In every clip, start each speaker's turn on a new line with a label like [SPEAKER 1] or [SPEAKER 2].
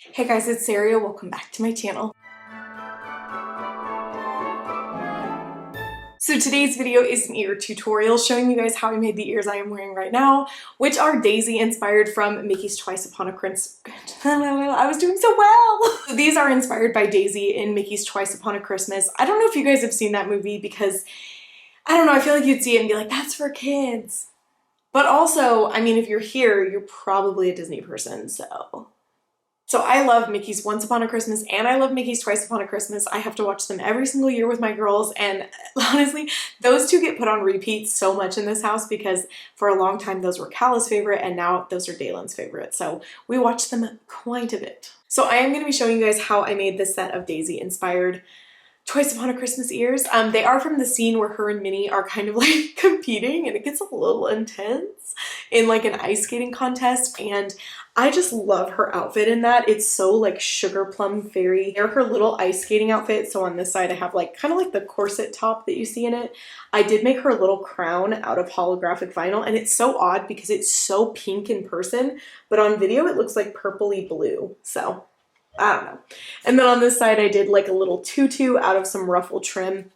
[SPEAKER 1] Hey guys, it's Sarah. Welcome back to my channel. So today's video is an ear tutorial showing you guys how I made the ears I am wearing right now, which are daisy inspired from Mickey's Twice Upon a Christmas. I was doing so well! So these are inspired by Daisy in Mickey's Twice Upon a Christmas. I don't know if you guys have seen that movie because, I don't know, I feel like you'd see it and be like, that's for kids. But also, I mean, if you're here, you're probably a Disney person, So I love Mickey's Once Upon a Christmas and I love Mickey's Twice Upon a Christmas. I have to watch them every single year with my girls, and honestly, those two get put on repeat so much in this house because for a long time those were Callie's favorite and now those are Dalen's favorite. So we watch them quite a bit. So I am going to be showing you guys how I made this set of Daisy inspired Twice Upon a Christmas ears. They are from the scene where her and Minnie are kind of like competing and it gets a little intense in like an ice skating contest, and I just love her outfit in that. It's so like sugar plum fairy. They're her little ice skating outfit. So on this side I have like kind of like the corset top that you see in it. I did make her a little crown out of holographic vinyl, and it's so odd because it's so pink in person, but on video it looks like purpley blue. So I don't know. And then on this side I did like a little tutu out of some ruffle trim.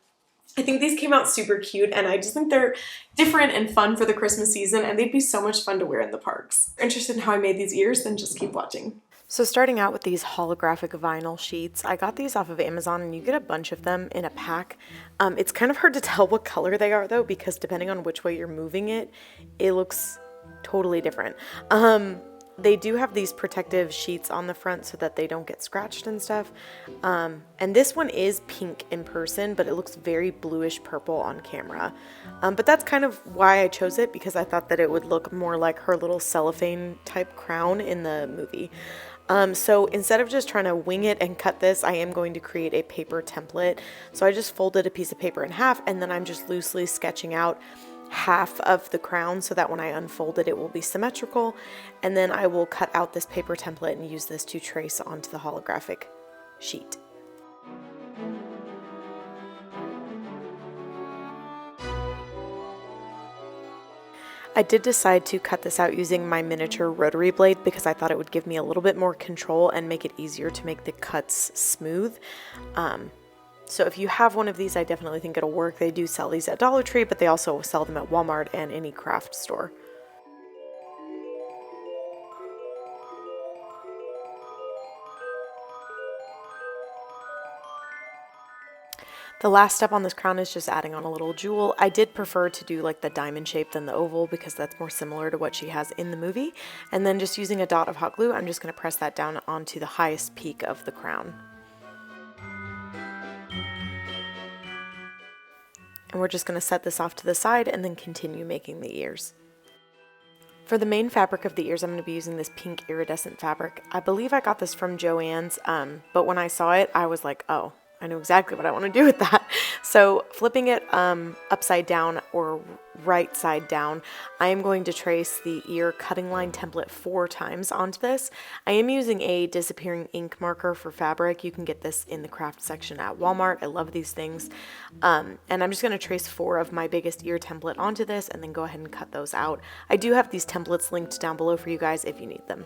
[SPEAKER 1] I think these came out super cute, and I just think they're different and fun for the Christmas season, and they'd be so much fun to wear in the parks. If you're interested in how I made these ears, then just keep watching.
[SPEAKER 2] So starting out with these holographic vinyl sheets, I got these off of Amazon, and you get a bunch of them in a pack. It's kind of hard to tell what color they are though, because depending on which way you're moving it, it looks totally different. They do have these protective sheets on the front so that they don't get scratched and stuff. And this one is pink in person, but it looks very bluish purple on camera. But that's kind of why I chose it, because I thought that it would look more like her little cellophane type crown in the movie. So instead of just trying to wing it and cut this, I am going to create a paper template. So I just folded a piece of paper in half, and then I'm just loosely sketching out half of the crown so that when I unfold it, it will be symmetrical. And then I will cut out this paper template and use this to trace onto the holographic sheet. I did decide to cut this out using my miniature rotary blade because I thought it would give me a little bit more control and make it easier to make the cuts smooth. So if you have one of these, I definitely think it'll work. They do sell these at Dollar Tree, but they also sell them at Walmart and any craft store. The last step on this crown is just adding on a little jewel. I did prefer to do like the diamond shape than the oval because that's more similar to what she has in the movie. And then just using a dot of hot glue, I'm just going to press that down onto the highest peak of the crown. And we're just going to set this off to the side and then continue making the ears. For the main fabric of the ears, I'm going to be using this pink iridescent fabric. I believe I got this from Joann's, but when I saw it, I was like, oh, I know exactly what I want to do with that. So flipping it upside down or right side down, I am going to trace the ear cutting line template 4 times onto this. I am using a disappearing ink marker for fabric. You can get this in the craft section at Walmart. I love these things. And I'm just going to trace 4 of my biggest ear template onto this and then go ahead and cut those out. I do have these templates linked down below for you guys if you need them.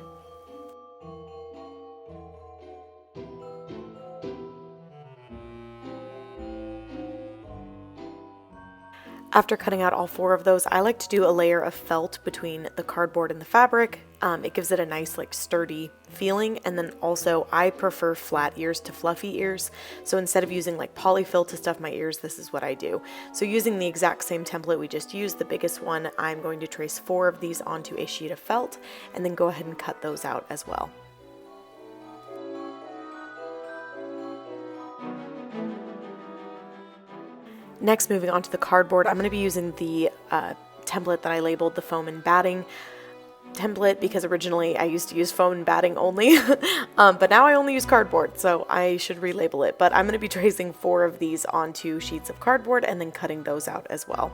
[SPEAKER 2] After cutting out all 4 of those, I like to do a layer of felt between the cardboard and the fabric. It gives it a nice like sturdy feeling, and then also I prefer flat ears to fluffy ears. So instead of using like polyfill to stuff my ears, this is what I do. So using the exact same template we just used, the biggest one, I'm going to trace 4 of these onto a sheet of felt and then go ahead and cut those out as well. Next, moving on to the cardboard, I'm going to be using the template that I labeled the foam and batting template because originally I used to use foam and batting only, but now I only use cardboard, so I should relabel it. But I'm going to be tracing 4 of these onto sheets of cardboard and then cutting those out as well.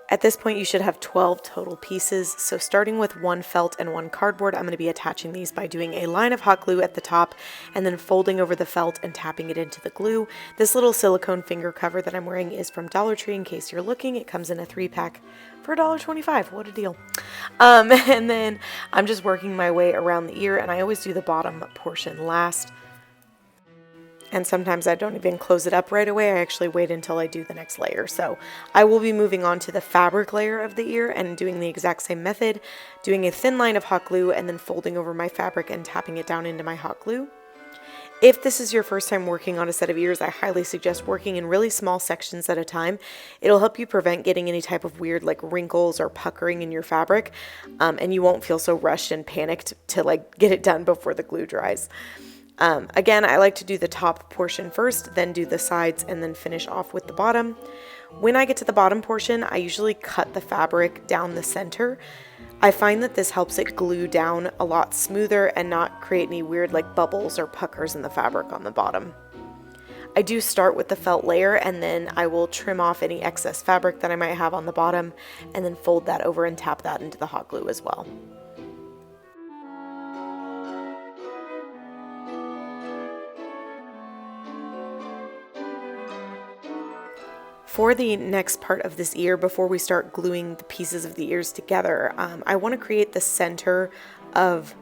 [SPEAKER 2] At this point, you should have 12 total pieces. So starting with one felt and one cardboard, I'm going to be attaching these by doing a line of hot glue at the top and then folding over the felt and tapping it into the glue. This little silicone finger cover that I'm wearing is from Dollar Tree in case you're looking. It comes in a 3-pack for $1.25. What a deal. And then I'm just working my way around the ear, and I always do the bottom portion last. And sometimes I don't even close it up right away. I actually wait until I do the next layer. So I will be moving on to the fabric layer of the ear and doing the exact same method, doing a thin line of hot glue and then folding over my fabric and tapping it down into my hot glue. If this is your first time working on a set of ears, I highly suggest working in really small sections at a time. It'll help you prevent getting any type of weird like wrinkles or puckering in your fabric, and you won't feel so rushed and panicked to like get it done before the glue dries. Again, I like to do the top portion first, then do the sides, and then finish off with the bottom. When I get to the bottom portion, I usually cut the fabric down the center. I find that this helps it glue down a lot smoother and not create any weird like bubbles or puckers in the fabric on the bottom. I do start with the felt layer, and then I will trim off any excess fabric that I might have on the bottom and then fold that over and tap that into the hot glue as well. For the next part of this ear, before we start gluing the pieces of the ears together, I want to create the center of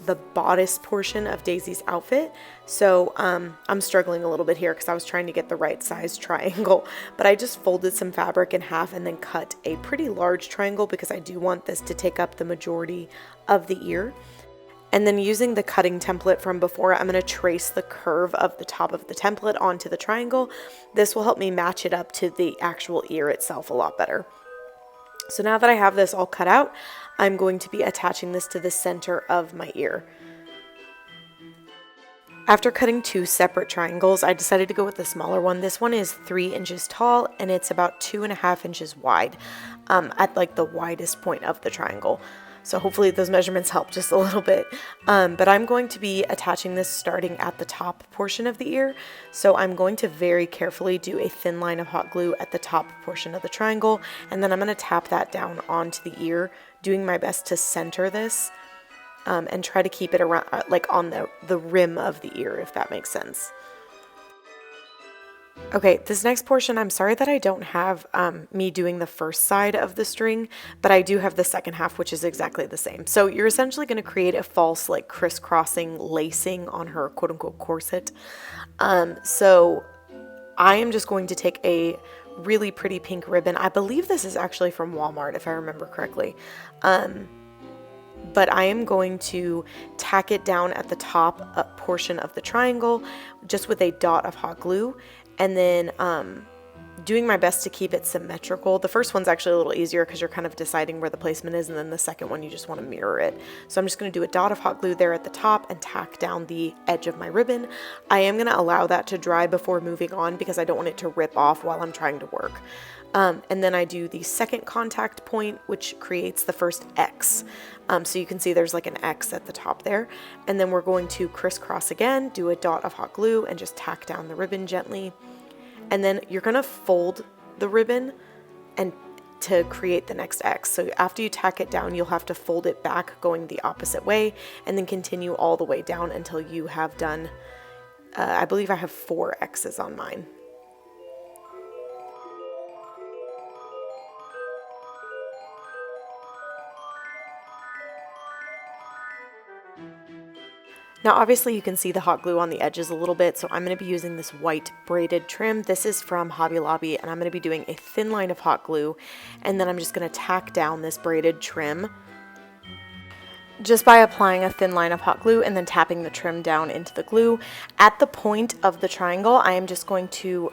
[SPEAKER 2] the bodice portion of Daisy's outfit. So I'm struggling a little bit here because I was trying to get the right size triangle, but I just folded some fabric in half and then cut a pretty large triangle because I do want this to take up the majority of the ear. And then using the cutting template from before, I'm going to trace the curve of the top of the template onto the triangle. This will help me match it up to the actual ear itself a lot better. So now that I have this all cut out, I'm going to be attaching this to the center of my ear. After cutting 2 separate triangles, I decided to go with the smaller one. This one is 3 inches tall and it's about 2.5 inches wide at like the widest point of the triangle. So hopefully those measurements help just a little bit. But I'm going to be attaching this starting at the top portion of the ear. So I'm going to very carefully do a thin line of hot glue at the top portion of the triangle. And then I'm going to tap that down onto the ear, doing my best to center this and try to keep it around like on the rim of the ear, if that makes sense. Okay, this next portion, I'm sorry that I don't have me doing the first side of the string, but I do have the second half, which is exactly the same. So you're essentially going to create a false like crisscrossing lacing on her quote unquote corset. So I am just going to take a really pretty pink ribbon. I believe this is actually from Walmart, if I remember correctly. But I am going to tack it down at the top portion of the triangle just with a dot of hot glue. And then doing my best to keep it symmetrical. The first one's actually a little easier because you're kind of deciding where the placement is, and then the second one you just want to mirror it. So I'm just going to do a dot of hot glue there at the top and tack down the edge of my ribbon. I am going to allow that to dry before moving on because I don't want it to rip off while I'm trying to work. And then I do the second contact point, which creates the first X. So you can see there's like an X at the top there. And then we're going to crisscross again, do a dot of hot glue and just tack down the ribbon gently. And then you're going to fold the ribbon and to create the next X. So after you tack it down, you'll have to fold it back going the opposite way and then continue all the way down until you have done, I believe I have 4 X's on mine. Now obviously you can see the hot glue on the edges a little bit, so I'm going to be using this white braided trim. This is from Hobby Lobby, and I'm going to be doing a thin line of hot glue, and then I'm just going to tack down this braided trim just by applying a thin line of hot glue and then tapping the trim down into the glue. At the point of the triangle, I am just going to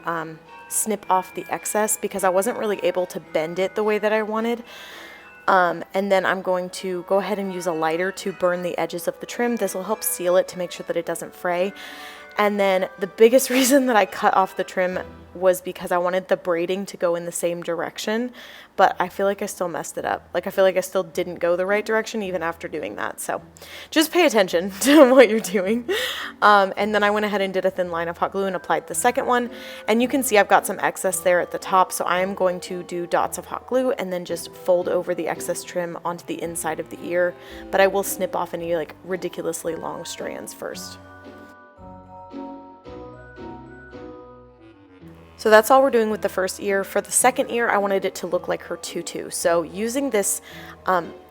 [SPEAKER 2] snip off the excess because I wasn't really able to bend it the way that I wanted. And then I'm going to go ahead and use a lighter to burn the edges of the trim. This will help seal it to make sure that it doesn't fray. And then the biggest reason that I cut off the trim was because I wanted the braiding to go in the same direction, but I feel like I still messed it up. Like I feel like I still didn't go the right direction even after doing that. So just pay attention to what you're doing. And then I went ahead and did a thin line of hot glue and applied the second one. And you can see I've got some excess there at the top. So I am going to do dots of hot glue and then just fold over the excess trim onto the inside of the ear. But I will snip off any like ridiculously long strands first. So that's all we're doing with the first ear. For the second ear, I wanted it to look like her tutu. So using this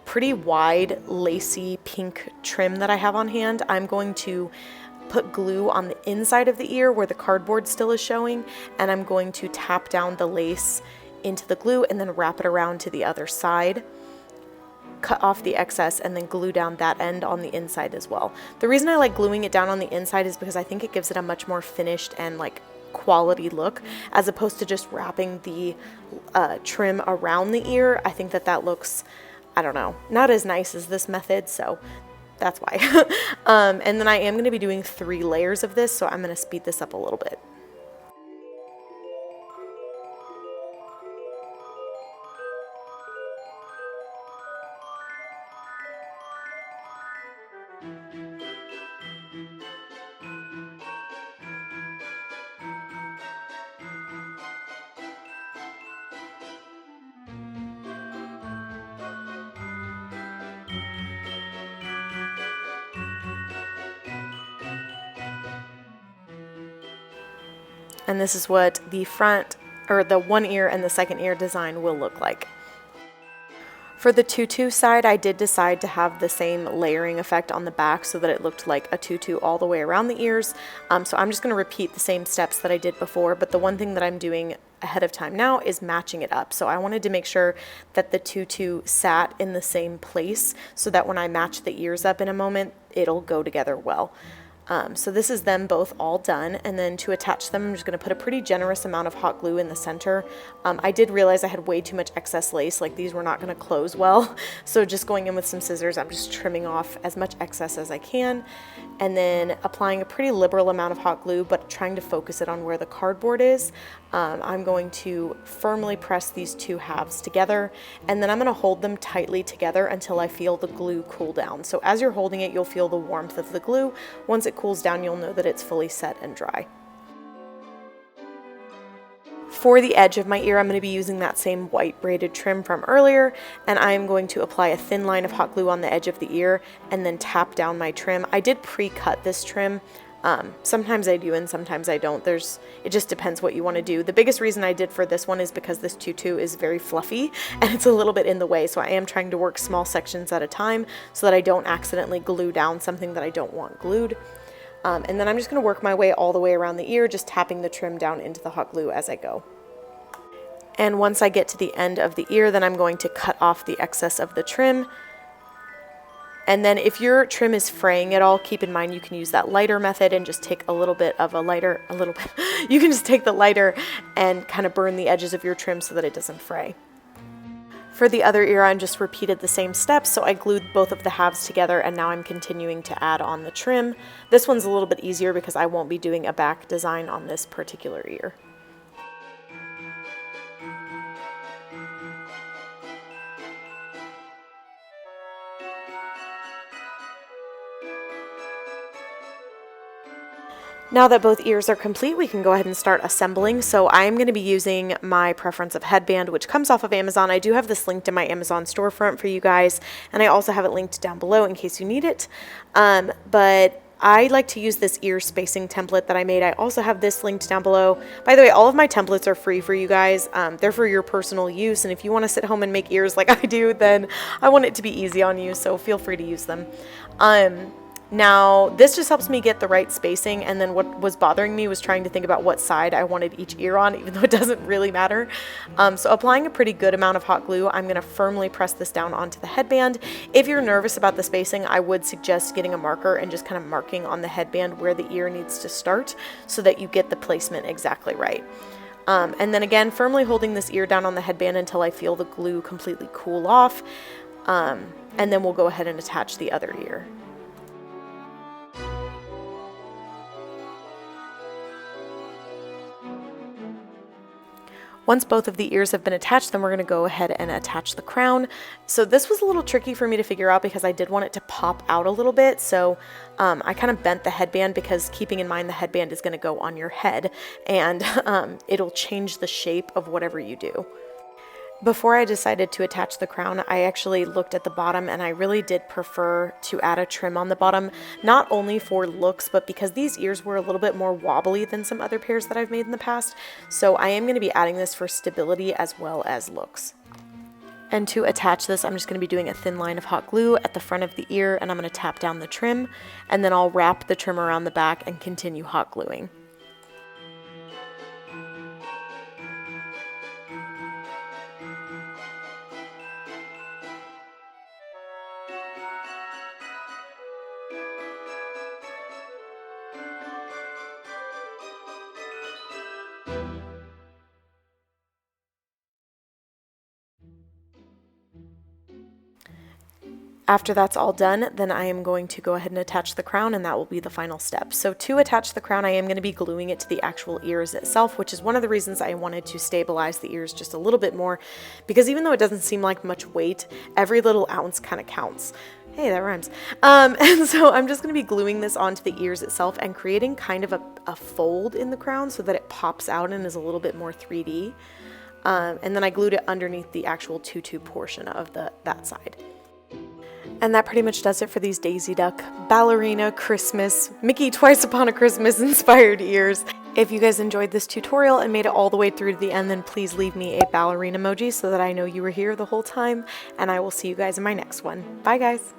[SPEAKER 2] pretty wide, lacy pink trim that I have on hand, I'm going to put glue on the inside of the ear where the cardboard still is showing, and I'm going to tap down the lace into the glue and then wrap it around to the other side. Cut off the excess and then glue down that end on the inside as well. The reason I like gluing it down on the inside is because I think it gives it a much more finished and like quality look, as opposed to just wrapping the trim around the ear. I think that that looks, I don't know, not as nice as this method, so that's why. And then I am going to be doing 3 layers of this, so I'm going to speed this up a little bit. And this is what the front, or the one ear and the second ear design will look like. For the tutu side, I did decide to have the same layering effect on the back so that it looked like a tutu all the way around the ears. So I'm just going to repeat the same steps that I did before, but the one thing that I'm doing ahead of time now is matching it up. So I wanted to make sure that the tutu sat in the same place so that when I match the ears up in a moment, it'll go together well. So this is them both all done, and then to attach them, I'm just going to put a pretty generous amount of hot glue in the center. I did realize I had way too much excess lace, like these were not going to close well, so just going in with some scissors, I'm just trimming off as much excess as I can, and then applying a pretty liberal amount of hot glue, but trying to focus it on where the cardboard is. I'm going to firmly press these 2 halves together, and then I'm going to hold them tightly together until I feel the glue cool down. So as you're holding it, you'll feel the warmth of the glue. Once it cools down, you'll know that it's fully set and dry. For the edge of my ear, I'm going to be using that same white braided trim from earlier, and I'm going to apply a thin line of hot glue on the edge of the ear and then tap down my trim. I did pre-cut this trim. Sometimes I do and sometimes I don't. It just depends what you want to do. The biggest reason I did for this one is because this tutu is very fluffy and it's a little bit in the way, so I am trying to work small sections at a time so that I don't accidentally glue down something that I don't want glued. And then I'm just going to work my way all the way around the ear, just tapping the trim down into the hot glue as I go. And once I get to the end of the ear, then I'm going to cut off the excess of the trim. And then if your trim is fraying at all, keep in mind you can use that lighter method and just take a little bit of you can just take the lighter and kind of burn the edges of your trim so that it doesn't fray. For the other ear, I just repeated the same steps, so I glued both of the halves together, and now I'm continuing to add on the trim. This one's a little bit easier because I won't be doing a back design on this particular ear. Now that both ears are complete, we can go ahead and start assembling. So I am going to be using my preference of headband, which comes off of Amazon. I do have this linked in my Amazon storefront for you guys, and I also have it linked down below in case you need it. But I like to use this ear spacing template that I made. I also have this linked down below. By the way, all of my templates are free for you guys. They're for your personal use, and if you want to sit home and make ears like I do, then I want it to be easy on you, so feel free to use them. Now, this just helps me get the right spacing, and then what was bothering me was trying to think about what side I wanted each ear on, even though it doesn't really matter. So applying a pretty good amount of hot glue, I'm going to firmly press this down onto the headband. If you're nervous about the spacing, I would suggest getting a marker and just kind of marking on the headband where the ear needs to start so that you get the placement exactly right. And then again, firmly holding this ear down on the headband until I feel the glue completely cool off. And then we'll go ahead and attach the other ear. Once both of the ears have been attached, then we're going to go ahead and attach the crown. So this was a little tricky for me to figure out because I did want it to pop out a little bit. So I kind of bent the headband because keeping in mind the headband is going to go on your head and it'll change the shape of whatever you do. Before I decided to attach the crown, I actually looked at the bottom and I really did prefer to add a trim on the bottom, not only for looks, but because these ears were a little bit more wobbly than some other pairs that I've made in the past. So I am going to be adding this for stability as well as looks. And to attach this, I'm just going to be doing a thin line of hot glue at the front of the ear, and I'm going to tap down the trim, and then I'll wrap the trim around the back and continue hot gluing. After that's all done, then I am going to go ahead and attach the crown, and that will be the final step. So to attach the crown, I am going to be gluing it to the actual ears itself, which is one of the reasons I wanted to stabilize the ears just a little bit more, because even though it doesn't seem like much weight, every little ounce kind of counts. Hey, that rhymes. And so I'm just going to be gluing this onto the ears itself and creating kind of a fold in the crown so that it pops out and is a little bit more 3D. And then I glued it underneath the actual tutu portion of that side. And that pretty much does it for these Daisy Duck, ballerina, Christmas, Mickey Twice Upon a Christmas inspired ears. If you guys enjoyed this tutorial and made it all the way through to the end, then please leave me a ballerina emoji so that I know you were here the whole time. And I will see you guys in my next one. Bye guys.